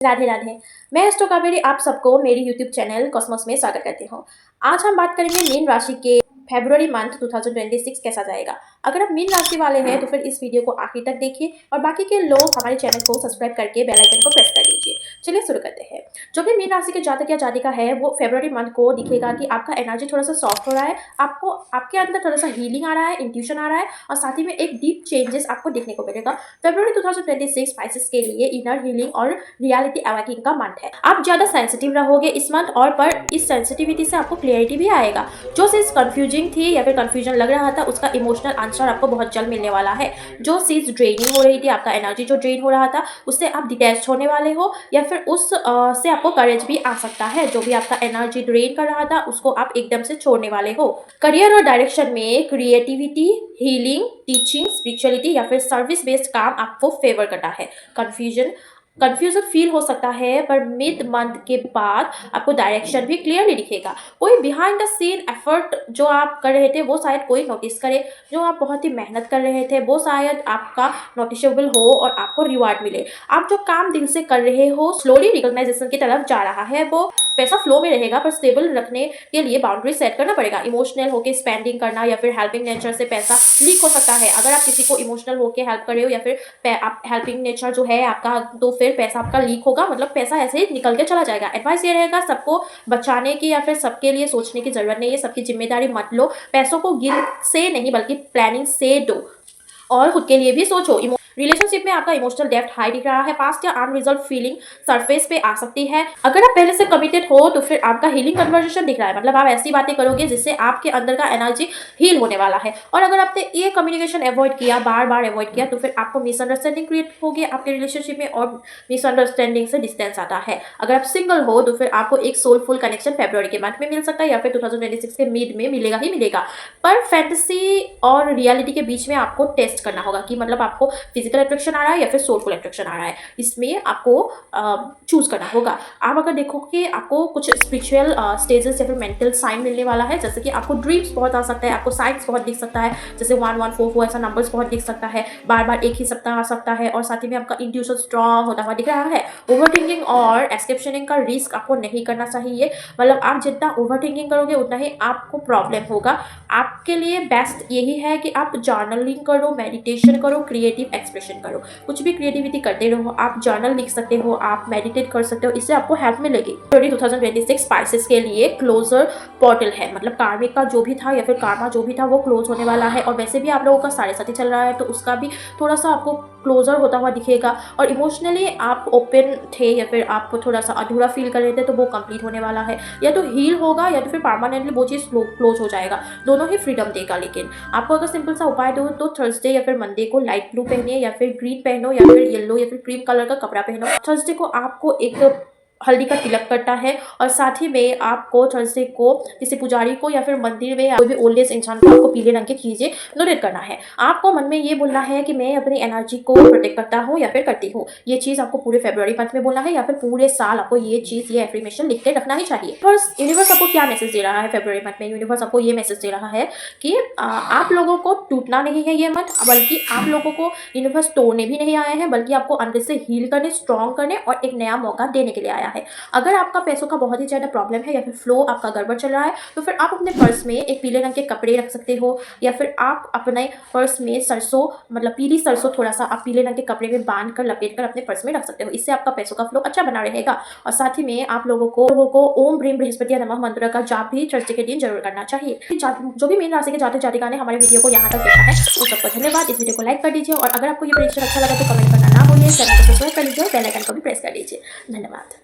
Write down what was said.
राधे राधे। मैं एस्ट्रो कावेरी आप सबको मेरी यूट्यूब चैनल कॉस्मोस में स्वागत करती हूँ। आज हम बात करेंगे मीन राशि के फरवरी मंथ 2026 कैसा जाएगा। अगर आप मीन राशि वाले हैं तो फिर इस वीडियो को आखिर तक देखिए और बाकी के लोग हमारे चैनल को सब्सक्राइब करके बेल आइकन को प्रेस कर दीजिए। चलिए शुरू करते हैं। जो भी मीन राशि के जातक या जातिका है वो फरवरी मंथ को दिखेगा कि आपका एनर्जी थोड़ा सा सॉफ्ट हो रहा है, आपको आपके अंदर थोड़ा सा हीलिंग आ रहा है, इंट्यूशन आ रहा है और साथ ही में एक डीप चेंजेस आपको देखने को मिलेगा। फरवरी 2026 स्पाइसेस के लिए इनर हीलिंग और रियलिटी अवेकिंग का मंथ है। आप ज्यादा सेंसिटिव रहोगे इस मंथ और पर इस सेंसिटिविटी से आपको क्लियरिटी भी आएगा। जो चीज कंफ्यूजिंग थी या फिर कंफ्यूजन लग रहा था उसका इमोशनल आंसर आपको बहुत जल्द मिलने वाला है। जो चीज ड्रेनिंग हो रही थी, आपका एनर्जी जो ड्रेन हो रहा था उससे आप डिटैच होने वाले हो या फिर उस से आपको करेज भी आ सकता है। जो भी आपका एनर्जी ड्रेन कर रहा था उसको आप एकदम से छोड़ने वाले हो। करियर और डायरेक्शन में क्रिएटिविटी, हीलिंग, टीचिंग, स्पिरिचुअलिटी या फिर सर्विस बेस्ड काम आपको फेवर करता है। कंफ्यूजन फील हो सकता है पर मिड मंथ के बाद आपको डायरेक्शन भी क्लियरली दिखेगा। कोई बिहाइंड द सीन एफर्ट जो आप कर रहे थे वो शायद कोई नोटिस करे। जो आप बहुत ही मेहनत कर रहे थे वो शायद आपका नोटिसेबल हो और आपको रिवार्ड मिले। आप जो काम दिल से कर रहे हो स्लोली रिकॉग्नाइजेशन की तरफ जा रहा है। वो पैसा फ्लो में रहेगा पर स्टेबल रखने के लिए बाउंड्री सेट करना पड़ेगा। इमोशनल होकर स्पेंडिंग करना या फिर हेल्पिंग नेचर से पैसा लीक हो सकता है। अगर आप किसी को इमोशनल होकर हेल्प कर रहे हो या फिर आप हेल्पिंग नेचर जो है आपका तो फिर पैसा आपका लीक होगा, मतलब पैसा ऐसे ही निकल के चला जाएगा। एडवाइस ये रहेगा सबको बचाने की या फिर सबके लिए सोचने की जरूरत नहीं है। सबकी जिम्मेदारी मत लो। पैसों को गिल्ट से नहीं बल्कि प्लानिंग से दो और खुद के लिए भी सोचो। रिलेशनशिप में आपका इमोशनल डेप्थ हाई दिख रहा है। पास्ट या अनरिजॉल्व फीलिंग सरफेस पे आ सकती है। अगर आप पहले से कमिटेड हो तो फिर आपका हीलिंग कन्वर्सेशन दिख रहा है, मतलब आप ऐसी बातें करोगे जिससे आपके अंदर का एनर्जी हील होने वाला है। और अगर आपने ये कम्युनिकेशन अवॉइड किया, बार बार अवॉइड किया तो फिर आपको मिसअंडरस्टैंडिंग क्रिएट होगी आपके रिलेशनशिप में और मिसअंडरस्टैंडिंग से डिस्टेंस आता है। अगर आप सिंगल हो तो फिर आपको एक सोलफुल कनेक्शन फरवरी के मंथ में मिल सकता है या फिर 2026 के मिड में मिलेगा ही मिलेगा। पर फैंटेसी और रियलिटी के बीच में आपको टेस्ट करना होगा कि मतलब आपको फिजिकल अट्रैक्शन आ रहा है या फिर सोलफुल अट्रैक्शन आ रहा है। इसमें आपको चूज करना होगा। आप अगर देखो कि आपको कुछ स्पिरिचुअल स्टेजेस या फिर मेंटल साइन मिलने वाला है, जैसे कि आपको ड्रीम्स बहुत आ सकता है, आपको साइंस बहुत दिख सकता है, जैसे 1144 ऐसा नंबर्स बहुत दिख सकता है, बार बार एक ही सप्ताह आ सकता है और साथ ही में आपका इंट्यूशन स्ट्रांग होता हुआ दिख रहा है। ओवरथिंकिंग और एस्केप्शनिंग का रिस्क आपको नहीं करना चाहिए, मतलब आप जितना ओवरथिंकिंग करोगे उतना ही आपको प्रॉब्लम होगा। आपके लिए बेस्ट यही है कि आप जर्नलिंग करो, मेडिटेशन करो, क्रिएटिव एक्सप्रेशन करो, कुछ भी क्रिएटिविटी करते रहो। आप जर्नल लिख सकते हो, आप मेडिटेट कर सकते हो, इससे आपको हेल्प मिलेगी। 2026 स्पाइसेस के लिए क्लोजर पोर्टल है, मतलब कार्मिक का जो भी था या फिर कार्मा जो भी था वो क्लोज होने वाला है। और वैसे भी आप लोगों का साढ़े साथी चल रहा है तो उसका भी थोड़ा सा आपको क्लोजर होता हुआ दिखेगा। और इमोशनली आप ओपन थे या फिर आप थोड़ा सा अधूरा फील कर रहे थे तो वो कंप्लीट होने वाला है। या तो हील होगा या तो फिर परमानेंटली वो चीज़ क्लोज हो जाएगा, दोनों ही फ्रीडम देगा। लेकिन आपको अगर सिंपल सा उपाय दो तो थर्सडे या फिर मंडे को लाइट ब्लू पहनिए या फिर ग्रीन पहनो या फिर येलो या फिर क्रीम कलर का कपड़ा पहनो। थर्सडे को आपको एक हल्दी का तिलक करता है और साथ ही में आपको थर्सडे को किसी पुजारी को या फिर मंदिर में कोई भी ओल्ड एज इंसान को आपको पीले रंग की चीजें डोनेट करना है। आपको मन में ये बोलना है कि मैं अपनी एनर्जी को प्रोटेक्ट करता हूँ या फिर करती हूँ। ये चीज आपको पूरे फरवरी मंथ में बोलना है या फिर पूरे साल आपको ये चीज, ये एफर्मेशन लिख के रखना ही चाहिए। फर्स्ट यूनिवर्स आपको क्या मैसेज दे रहा है फरवरी मंथ में? यूनिवर्स आपको ये मैसेज दे रहा है कि आप लोगों को टूटना नहीं है ये मंथ, बल्कि आप लोगों को यूनिवर्स तोड़ने भी नहीं आए हैं, बल्कि आपको अंदर से हील करने, स्ट्रॉन्ग करने और एक नया मौका देने के लिए आया है। अगर आपका पैसों का बहुत ही ज़्यादा प्रॉब्लम है या फिर फ्लो आपका गड़बड़ चल रहा है तो फिर आप अपने पर्स में एक पीले रंग के कपड़े रख सकते हो या फिर आप अपने पर्स में सरसों, मतलब पीली सरसों थोड़ा सा आप पीले रंग के कपड़े में बांध कर लपेट कर अपने पर्स में रख सकते हो। इससे आपका पैसों का फ्लो अच्छा बना रहेगा। और साथ ही में आप लोगों को ओम ब्रीम बृहस्पति नमः मंत्र का जाप भी थर्सडे के दिन जरूर करना चाहिए। जो भी मीन राशि के जातक जातिका ने हमारे वीडियो को यहाँ तक देखा है उन सबको धन्यवाद। इस वीडियो को लाइक कर दीजिए और अगर आपको ये प्रेडिक्शन अच्छा लगा तो कमेंट करना ना भूलिए, चैनल को सब्सक्राइब कर लीजिए और बेल आइकन को भी प्रेस कर लीजिए। धन्यवाद।